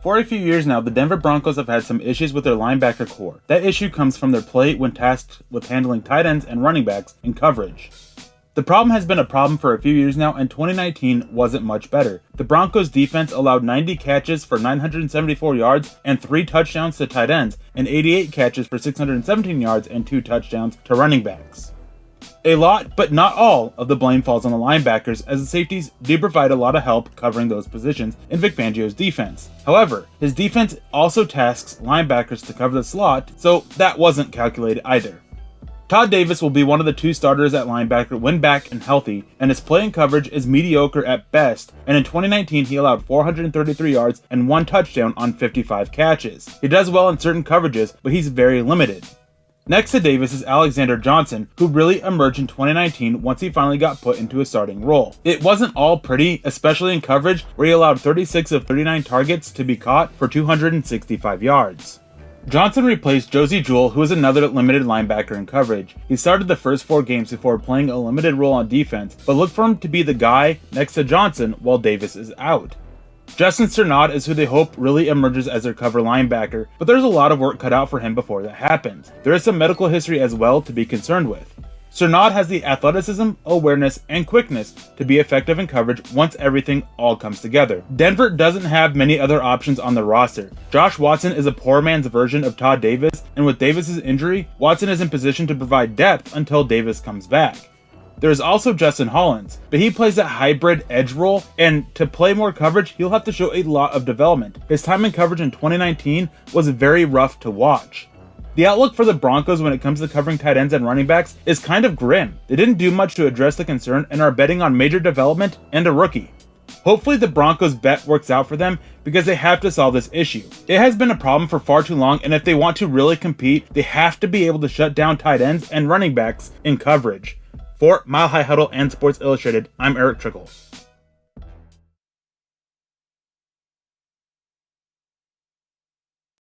For a few years now, the Denver Broncos have had some issues with their linebacker core. That issue comes from their play when tasked with handling tight ends and running backs in coverage. The problem has been a problem for a few years now, and 2019 wasn't much better. The Broncos defense allowed 90 catches for 974 yards and 3 touchdowns to tight ends, and 88 catches for 617 yards and 2 touchdowns to running backs. A lot, but not all, of the blame falls on the linebackers, as the safeties do provide a lot of help covering those positions in Vic Fangio's defense. However, his defense also tasks linebackers to cover the slot, so that wasn't calculated either. Todd Davis will be one of the 2 starters at linebacker when back and healthy, and his play and coverage is mediocre at best, and in 2019 he allowed 433 yards and 1 touchdown on 55 catches. He does well in certain coverages, but he's very limited. Next to Davis is Alexander Johnson, who really emerged in 2019 once he finally got put into a starting role. It wasn't all pretty, especially in coverage, where he allowed 36 of 39 targets to be caught for 265 yards. Johnson replaced Josey Jewell, who is another limited linebacker in coverage. He started the first 4 games before playing a limited role on defense, but look for him to be the guy next to Johnson while Davis is out. Justin Cernat is who they hope really emerges as their cover linebacker, but there's a lot of work cut out for him before that happens. There is some medical history as well to be concerned with. Cernat has the athleticism, awareness, and quickness to be effective in coverage once everything all comes together. Denver doesn't have many other options on the roster. Josh Watson is a poor man's version of Todd Davis, and with Davis's injury, Watson is in position to provide depth until Davis comes back. There is also Justin Hollins, but he plays that hybrid edge role, and to play more coverage, he'll have to show a lot of development. His time in coverage in 2019 was very rough to watch. The outlook for the Broncos when it comes to covering tight ends and running backs is kind of grim. They didn't do much to address the concern and are betting on major development and a rookie. Hopefully the Broncos bet works out for them because they have to solve this issue. It has been a problem for far too long, and if they want to really compete, they have to be able to shut down tight ends and running backs in coverage. For Mile High Huddle and Sports Illustrated, I'm Eric Trickle.